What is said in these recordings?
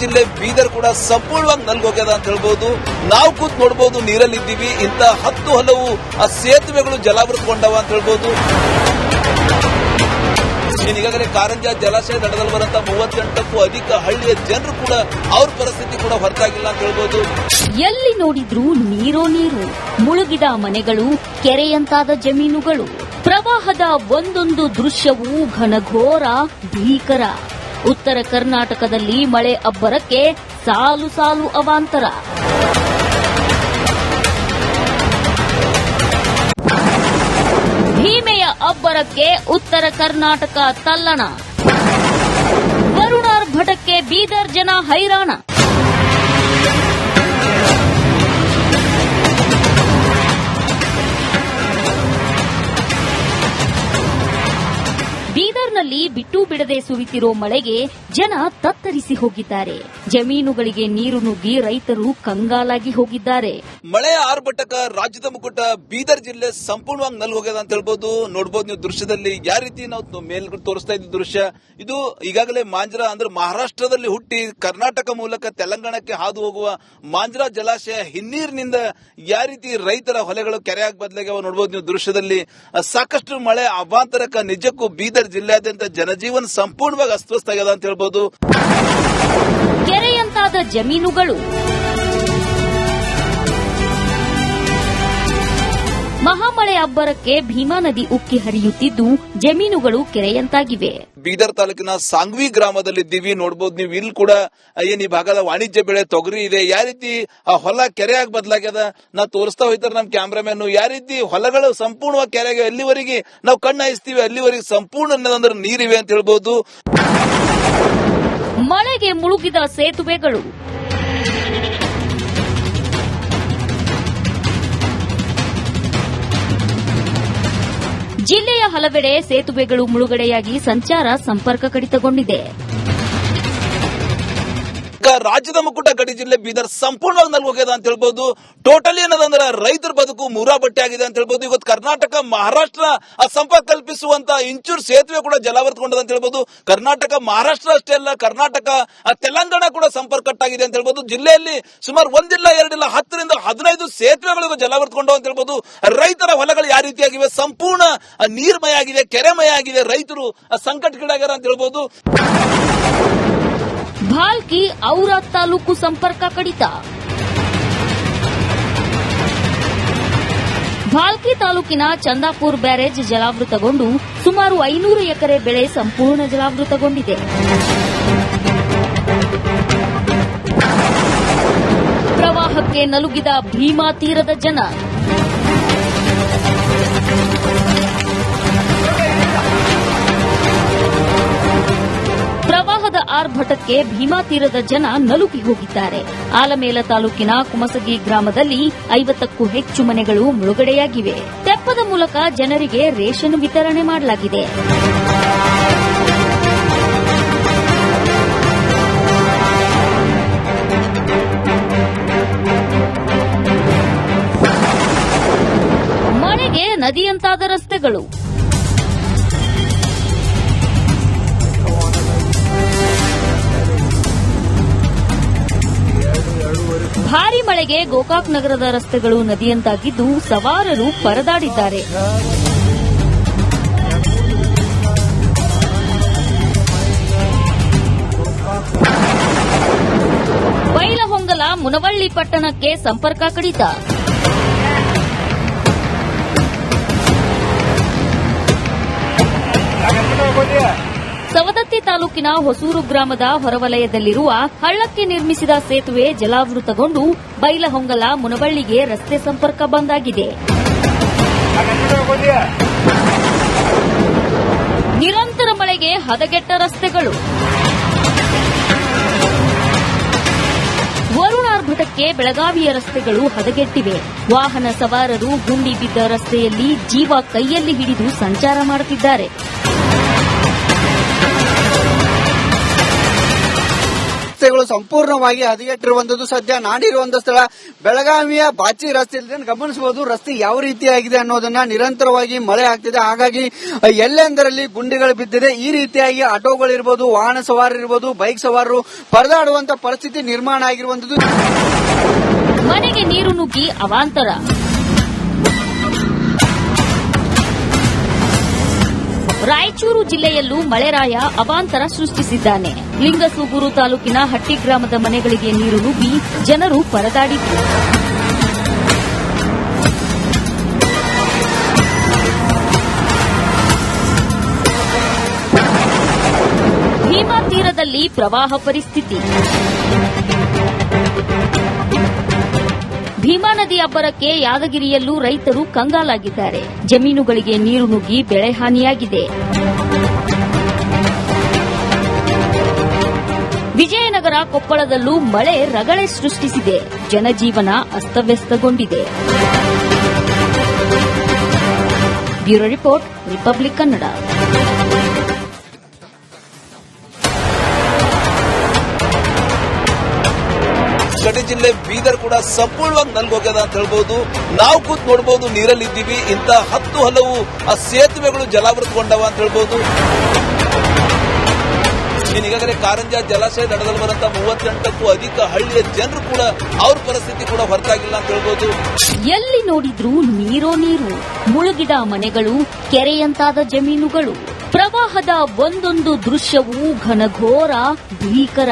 ಜಿಲ್ಲೆ ಬೀದರ್ ಕೂಡ ಸಂಪೂರ್ಣವಾಗಿ ನಲ್ಗೋಗ್ಯದ ಅಂತ ಹೇಳ್ಬೋದು. ನಾವು ಕೂತ್ ನೋಡಬಹುದು, ನೀರಲ್ಲಿದ್ದೀವಿ. ಇಂತ 10 ಹಲವು ಸೇತುವೆಗಳು ಜಲಾವೃತಗೊಂಡವ ಅಂತ ಹೇಳ್ಬೋದು. ಈಗಾಗಲೇ ಕಾರಂಜ ಜಲಾಶಯ ದಡದಲ್ಲಿ ಬರುವಂತಹ 38ಕ್ಕೂ ಅಧಿಕ ಹಳ್ಳಿಯ ಜನರು ಕೂಡ ಅವ್ರ ಪರಿಸ್ಥಿತಿ ಕೂಡ ಹೊರತಾಗಿಲ್ಲ ಅಂತ ಹೇಳ್ಬೋದು. ಎಲ್ಲಿ ನೋಡಿದ್ರೂ ನೀರೋ ನೀರು, ಮುಳುಗಿದ ಮನೆಗಳು, ಕೆರೆಯಂತಾದ ಜಮೀನುಗಳು. ಪ್ರವಾಹದ ಒಂದೊಂದು ದೃಶ್ಯವೂ ಘನಘೋರ, ಭೀಕರ. ಉತ್ತರ ಕರ್ನಾಟಕದಲ್ಲಿ ಮಳೆ ಅಬ್ಬರಕ್ಕೆ ಸಾಲು ಸಾಲು ಅವಾಂತರ. ಭೀಮೆಯ ಅಬ್ಬರಕ್ಕೆ ಉತ್ತರ ಕರ್ನಾಟಕ ತಲ್ಲಣ. ವರುಣಾರ್ಭಟಕ್ಕೆ ಬೀದರ್ ಜನ ಹೈರಾಣ. ಬೀದರ್ನಲ್ಲಿ ಬಿಟ್ಟು ಬಿಡದೆ ಸುರಿತಿರೋ ಮಳೆಗೆ ಜನ ತತ್ತರಿಸಿ ಹೋಗಿದ್ದಾರೆ. ಜಮೀನುಗಳಿಗೆ ನೀರು ನುಗ್ಗಿ ರೈತರು ಕಂಗಾಲಾಗಿ ಹೋಗಿದ್ದಾರೆ. ಮಳೆಯ ಆರ್ಭಟಕ ರಾಜ್ಯದ ಮುಕುಟ ಬೀದರ್ ಜಿಲ್ಲೆ ಸಂಪೂರ್ಣವಾಗಿ ನಲ್ಗೋಗ್ಯದ ಅಂತ ಹೇಳ್ಬೋದು. ನೋಡಬಹುದು ನೀವು ದೃಶ್ಯದಲ್ಲಿ ಯಾವ ರೀತಿ ನಾವು ಮೇಲ್ಗಡೆ ತೋರಿಸ್ತಾ ಇದ್ದ ದೃಶ್ಯ ಇದು. ಈಗಾಗಲೇ ಮಾಂಜ್ರಾ ಅಂದ್ರೆ ಮಹಾರಾಷ್ಟ್ರದಲ್ಲಿ ಹುಟ್ಟಿ ಕರ್ನಾಟಕ ಮೂಲಕ ತೆಲಂಗಾಣಕ್ಕೆ ಹಾದು ಹೋಗುವ ಮಾಂಜ್ರಾ ಜಲಾಶಯ ಹಿನ್ನೀರಿನಿಂದ ಯಾವ ರೀತಿ ರೈತರ ಹೊಲೆಗಳು ಕೆರೆಯಾಗಿ ಬದಲಾಗ್ಯಾವ ನೋಡಬಹುದು ನೀವು ದೃಶ್ಯದಲ್ಲಿ. ಸಾಕಷ್ಟು ಮಳೆ ಅವಾಂತರಕ ನಿಜಕ್ಕೂ ಬೀದರ್ ಜಿಲ್ಲೆಯಾದ್ಯಂತ ಜನಜೀವನ ಸಂಪೂರ್ಣವಾಗಿ ಅಸ್ತವ್ಯಸ್ತ ಆಗ್ಯದ ಅಂತ ಹೇಳ್ಬೋದು. ಕೆರೆಯಂತಾದ ಜಮೀನುಗಳು. ಮಹಾಮಳೆ ಅಬ್ಬರಕ್ಕೆ ಭೀಮಾ ನದಿ ಉಕ್ಕಿ ಹರಿಯುತ್ತಿದ್ದು ಜಮೀನುಗಳು ಕೆರೆಯಂತಾಗಿವೆ. ಬೀದರ್ ತಾಲೂಕಿನ ಸಾಂಗ್ವಿ ಗ್ರಾಮದಲ್ಲಿದ್ದೀವಿ. ನೋಡಬಹುದು ನೀವು ಇಲ್ಲಿ ಕೂಡ ಏನ್ ಈ ಭಾಗದ ವಾಣಿಜ್ಯ ಬೆಳೆ ತೊಗರಿ ಇದೆ. ಯಾವ ರೀತಿ ಆ ಹೊಲ ಕೆರೆಯಾಗಿ ಬದಲಾಗ್ಯದ ನಾವು ತೋರಿಸ್ತಾ ಹೋಗ್ತಾರೆ ನಮ್ಮ ಕ್ಯಾಮ್ರಾಮನ್. ಯಾವ ರೀತಿ ಹೊಲಗಳು ಸಂಪೂರ್ಣವಾಗಿ ಕೆರೆಯಾಗಿ ಎಲ್ಲಿವರೆಗೆ ನಾವು ಕಣ್ಣಾಯಿಸ್ತೀವಿ ಅಲ್ಲಿವರೆಗೆ ಸಂಪೂರ್ಣ ಅಂದ್ರೆ ನೀರಿವೆ ಅಂತ ಹೇಳ್ಬಹುದು. ಮಳೆಗೆ ಮುಳುಗಿದ ಸೇತುವೆಗಳು. ಜಿಲ್ಲೆಯ ಹಲವೆಡೆ ಸೇತುವೆಗಳು ಮುಳುಗಡೆಯಾಗಿ ಸಂಚಾರ ಸಂಪರ್ಕ ಕಡಿತಗೊಂಡಿದೆ. ರಾಜ್ಯದ ಮುಕುಟ ಗಡಿ ಜಿಲ್ಲೆ ಬೀದರ್ ಸಂಪೂರ್ಣವಾಗಿ ನಲ್ಗೋಗ್ಯದ ಅಂತ ಹೇಳ್ಬಹುದು. ಟೋಟಲಿ ಏನದಂದ್ರೆ ರೈತರ ಬದುಕು ಮೂರಾ ಬಟ್ಟೆ ಆಗಿದೆ ಅಂತ ಹೇಳ್ಬಹುದು. ಇವತ್ತು ಕರ್ನಾಟಕ ಮಹಾರಾಷ್ಟ್ರ ಸಂಪರ್ಕ ಕಲ್ಪಿಸುವಂತ ಇಂಚೂರು ಸೇತುವೆ ಕೂಡ ಜಲಾವೃತಗೊಂಡದ ಅಂತ ಹೇಳ್ಬಹುದು. ಕರ್ನಾಟಕ ಮಹಾರಾಷ್ಟ್ರ ಅಷ್ಟೇ ಅಲ್ಲ, ಕರ್ನಾಟಕ ತೆಲಂಗಾಣ ಕೂಡ ಸಂಪರ್ಕ ಕಟ್ಟಾಗಿದೆ ಅಂತ ಹೇಳ್ಬಹುದು. ಜಿಲ್ಲೆಯಲ್ಲಿ ಸುಮಾರು 1 ಇಲ್ಲ 2 ಇಲ್ಲ 10 ರಿಂದ 15 ಸೇತುವೆಗಳಿಗೂ ಜಲಾವೃತಗೊಂಡವು ಅಂತ ಹೇಳ್ಬಹುದು. ರೈತರ ಹೊಲಗಳು ಯಾವ ರೀತಿಯಾಗಿವೆ, ಸಂಪೂರ್ಣ ನೀರ್ಮಯ ಆಗಿದೆ, ಕೆರೆಮಯ ಆಗಿದೆ. ರೈತರು ಸಂಕಟಕ್ಕೀಡಾಗ್ಯಾರ ಅಂತ ಹೇಳ್ಬಹುದು. ಭಾಲ್ಕಿ ಔರಾದ್ ತಾಲೂಕು ಸಂಪರ್ಕ ಕಡಿತ. ಭಾಲ್ಕಿ ತಾಲೂಕಿನ ಚಂದಾಪುರ್ ಬ್ಯಾರೇಜ್ ಜಲಾವೃತಗೊಂಡು ಸುಮಾರು 500 ಎಕರೆ ಬೆಳೆ ಸಂಪೂರ್ಣ ಜಲಾವೃತಗೊಂಡಿದೆ. ಪ್ರವಾಹಕ್ಕೆ ನಲುಗಿದ ಭೀಮಾ ತೀರದ ಜನ. ಪ್ರವಾಹದ ಆರ್ಭಟಕ್ಕೆ ಭೀಮಾ ತೀರದ ಜನ ನಲುಗಿ ಹೋಗಿದ್ದಾರೆ. ಆಲಮೇಲ ತಾಲೂಕಿನ ಕುಮಸಗಿ ಗ್ರಾಮದಲ್ಲಿ 50ಕ್ಕೂ ಹೆಚ್ಚು ಮನೆಗಳು ಮುಳುಗಡೆಯಾಗಿವೆ. ತೆಪ್ಪದ ಮೂಲಕ ಜನರಿಗೆ ರೇಷನ್ ವಿತರಣೆ ಮಾಡಲಾಗಿದೆ. ಮಳೆಗೆ ನದಿಯಂತಾದ ರಸ್ತೆಗಳು. ಭಾರಿ ಮಳೆಗೆ ಗೋಕಾಕ್ ನಗರದ ರಸ್ತೆಗಳು ನದಿಯಂತಾಗಿದ್ದು ಸವಾರರು ಪರದಾಡಿದ್ದಾರೆ. ಬೈಲಹೊಂಗಲ ಮುನವಳ್ಳಿ ಪಟ್ಟಣಕ್ಕೆ ಸಂಪರ್ಕ ಕಡಿತ. ಸವದತ್ತಿ ತಾಲೂಕಿನ ಹೊಸೂರು ಗ್ರಾಮದ ಹೊರವಲಯದಲ್ಲಿರುವ ಹಳ್ಳಕ್ಕೆ ನಿರ್ಮಿಸಿದ ಸೇತುವೆ ಜಲಾವೃತಗೊಂಡು ಬೈಲಹೊಂಗಲ ಮುನವಳ್ಳಿಗೆ ರಸ್ತೆ ಸಂಪರ್ಕ ಬಂದಾಗಿದೆ. ನಿರಂತರ ಮಳೆಗೆ ಹದಗೆಟ್ಟ ರಸ್ತೆಗಳು. ವರುಣಾರ್ಭಟಕ್ಕೆ ಬೆಳಗಾವಿಯ ರಸ್ತೆಗಳು ಹದಗೆಟ್ಟಿವೆ. ವಾಹನ ಸವಾರರು ಗುಂಡಿ ಬಿದ್ದ ರಸ್ತೆಯಲ್ಲಿ ಜೀವ ಕೈಯಲ್ಲಿ ಹಿಡಿದು ಸಂಚಾರ ಮಾಡುತ್ತಿದ್ದಾರೆ. ರಸ್ತೆಗಳು ಸಂಪೂರ್ಣವಾಗಿ ಹದಗೆಟ್ಟಿರುವಂತದ್ದು ಸದ್ಯ ನಾನಿರುವಂತ ಸ್ಥಳ ಬೆಳಗಾವಿಯ ಬಾಚಿ ರಸ್ತೆ ಗಮನಿಸಬಹುದು. ರಸ್ತೆ ಯಾವ ರೀತಿಯಾಗಿದೆ ಅನ್ನೋದನ್ನ ನಿರಂತರವಾಗಿ ಮಳೆ ಆಗ್ತಿದೆ. ಹಾಗಾಗಿ ಎಲ್ಲೆಂದರಲ್ಲಿ ಗುಂಡಿಗಳು ಬಿದ್ದಿದೆ. ಈ ರೀತಿಯಾಗಿ ಆಟೋಗಳಿರ್ಬೋದು, ವಾಹನ ಸವಾರರಿರ್ಬೋದು, ಬೈಕ್ ಸವಾರರು ಪರದಾಡುವಂತ ಪರಿಸ್ಥಿತಿ ನಿರ್ಮಾಣ ಆಗಿರುವಂತದ್ದು. ಮನೆಗೆ ನೀರು ನುಗ್ಗಿ ಅವಾಂತರ. ರಾಯಚೂರು ಜಿಲ್ಲೆಯಲ್ಲೂ ಮಳೆರಾಯ ಅವಾಂತರ ಸೃಷ್ಟಿಸಿದ್ದಾನೆ. ಲಿಂಗಸೂಗೂರು ತಾಲೂಕಿನ ಹಟ್ಟಿ ಗ್ರಾಮದ ಮನೆಗಳಿಗೆ ನೀರು ನುಗ್ಗಿ ಜನರು ಪರದಾಡಿದ್ರು. ಭೀಮಾ ತೀರದಲ್ಲಿ ಪ್ರವಾಹ ಪರಿಸ್ಥಿತಿ. ಭೀಮಾ ನದಿ ಅಬ್ಬರಕ್ಕೆ ಯಾದಗಿರಿಯಲ್ಲೂ ರೈತರು ಕಂಗಾಲಾಗಿದ್ದಾರೆ. ಜಮೀನುಗಳಿಗೆ ನೀರು ನುಗ್ಗಿ ಬೆಳೆ ಹಾನಿಯಾಗಿದೆ. ವಿಜಯನಗರ, ಕೊಪ್ಪಳದಲ್ಲೂ ಮಳೆ ರಗಳೆ ಸೃಷ್ಟಿಸಿದೆ. ಜನಜೀವನ ಅಸ್ತವ್ಯಸ್ತಗೊಂಡಿದೆ. Bureau report, republic Kannada. ಗಡಿ ಜಿಲ್ಲೆ ಬೀದರ್ ಕೂಡ ಸಂಪೂರ್ಣವಾಗಿ ನಲ್ಗೋಗ್ಯದ ಅಂತ ಹೇಳ್ಬೋದು. ನಾವು ಕೂತ್ ನೋಡಬಹುದು, ನೀರಲ್ಲಿ ಇದ್ದೀವಿ. ಇಂತ ಹಲವು ಸೇತುವೆಗಳು ಜಲಾವೃತಗೊಂಡವ ಅಂತ ಹೇಳ್ಬೋದು. ಈಗಾಗಲೇ ಕಾರಂಜ ಜಲಾಶಯ ದಡದಲ್ಲಿ ಬರಂತ 38ಕ್ಕೂ ಅಧಿಕ ಹಳ್ಳಿಯ ಜನರು ಕೂಡ ಅವ್ರ ಪರಿಸ್ಥಿತಿ ಕೂಡ ಹೊರತಾಗಿಲ್ಲ ಅಂತ ಹೇಳ್ಬೋದು. ಎಲ್ಲಿ ನೋಡಿದ್ರೂ ನೀರೋ ನೀರು, ಮುಳುಗಿದ ಮನೆಗಳು, ಕೆರೆಯಂತಾದ ಜಮೀನುಗಳು. ಪ್ರವಾಹದ ಒಂದೊಂದು ದೃಶ್ಯವೂ ಘನಘೋರ, ಭೀಕರ.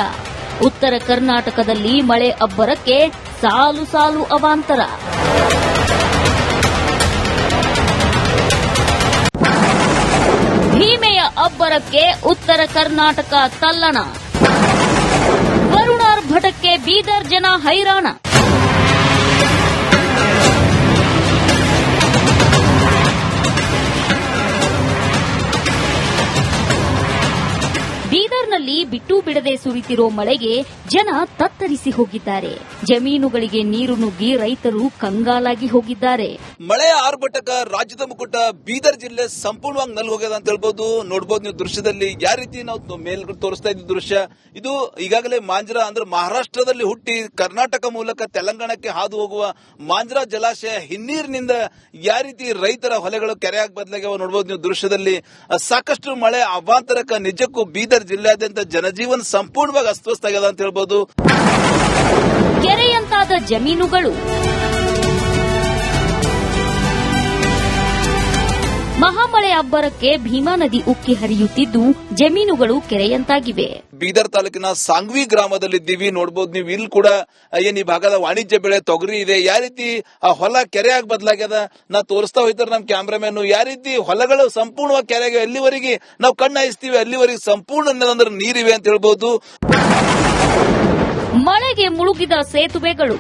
ಉತ್ತರ ಕರ್ನಾಟಕದಲ್ಲಿ ಮಳೆ ಅಬ್ಬರಕ್ಕೆ ಸಾಲು ಸಾಲು ಅವಾಂತರ. ಭೀಮೆಯ ಅಬ್ಬರಕ್ಕೆ ಉತ್ತರ ಕರ್ನಾಟಕ ತಲ್ಲಣ. ವರುಣಾರ್ಭಟಕ್ಕೆ ಬೀದರ್ ಜನ ಹೈರಾಣ. ಬೀದರ್ನಲ್ಲಿ ಬಿಟ್ಟು ಬಿಡದೆ ಸುರಿತಿರೋ ಮಳೆಗೆ ಜನ ತತ್ತರಿಸಿ ಹೋಗಿದ್ದಾರೆ. ಜಮೀನುಗಳಿಗೆ ನೀರು ನುಗ್ಗಿ ರೈತರು ಕಂಗಾಲಾಗಿ ಹೋಗಿದ್ದಾರೆ. ಮಳೆಯ ಆರ್ಭಟಕ ರಾಜ್ಯದ ಮುಕುಟ ಬೀದರ್ ಜಿಲ್ಲೆ ಸಂಪೂರ್ಣವಾಗಿ ನಲ್ಲಿ ಹೋಗ್ಯದ ಅಂತ ಹೇಳ್ಬೋದು. ನೋಡಬಹುದು ನೀವು ದೃಶ್ಯದಲ್ಲಿ ಯಾವ ರೀತಿ ನಾವು ಮೇಲ್ಗಡೆ ತೋರಿಸ್ತಾ ಇದ್ದ ದೃಶ್ಯ ಇದು. ಈಗಾಗಲೇ ಮಾಂಜ್ರಾ ಅಂದ್ರೆ ಮಹಾರಾಷ್ಟ್ರದಲ್ಲಿ ಹುಟ್ಟಿ ಕರ್ನಾಟಕ ಮೂಲಕ ತೆಲಂಗಾಣಕ್ಕೆ ಹಾದು ಹೋಗುವ ಮಾಂಜ್ರಾ ಜಲಾಶಯ ಹಿನ್ನೀರಿನಿಂದ ಯಾವ ರೀತಿ ರೈತರ ಹೊಲೆಗಳು ಕೆರೆಯಾಗಿ ಬದಲಾಗ್ಯಾವ ನೋಡಬಹುದು ನೀವು ದೃಶ್ಯದಲ್ಲಿ. ಸಾಕಷ್ಟು ಮಳೆ ಅವಾಂತರಕ ನಿಜಕ್ಕೂ ಬೀದರ್ ಜಿಲ್ಲೆಯಾದ್ಯಂತ ಜನಜೀವನ ಸಂಪೂರ್ಣವಾಗಿ ಅಸ್ತವ್ಯಸ್ತ ಆಗ್ಯದ ಅಂತ ಹೇಳ್ಬೋದು. ಕೆರೆಯಂತಾದ ಜಮೀನುಗಳು. ಮಹಾಮಳೆ ಅಬ್ಬರಕ್ಕೆ ಭೀಮಾ ನದಿ ಉಕ್ಕಿ ಹರಿಯುತ್ತಿದ್ದು ಜಮೀನುಗಳು ಕೆರೆಯಂತಾಗಿವೆ. ಬೀದರ್ ತಾಲೂಕಿನ ಸಾಂಗ್ವಿ ಗ್ರಾಮದಲ್ಲಿದ್ದೀವಿ. ನೋಡಬಹುದು ನೀವು ಇಲ್ಲಿ ಕೂಡ ಏನ್ ಈ ಭಾಗದ ವಾಣಿಜ್ಯ ಬೆಳೆ ತೊಗರಿ ಇದೆ. ಯಾವ ರೀತಿ ಆ ಹೊಲ ಕೆರೆಯಾಗಿ ಬದಲಾಗ್ಯದ ನಾ ತೋರಿಸ್ತಾ ಹೋಯ್ತಾರೆ ನಮ್ ಕ್ಯಾಮ್ರಾಮನ್. ಯಾವ ರೀತಿ ಹೊಲಗಳು ಸಂಪೂರ್ಣವಾಗಿ ಕೆರೆಯಾಗಿ ಎಲ್ಲಿವರೆಗೆ ನಾವು ಕಣ್ಣಾಯಿಸ್ತೀವಿ ಅಲ್ಲಿವರೆಗೆ ಸಂಪೂರ್ಣ ಅಂದ್ರೆ ನೀರಿವೆ ಅಂತ ಹೇಳ್ಬಹುದು. ಮಳೆಗೆ ಮುಳುಗಿದ ಸೇತುವೆಗಳು.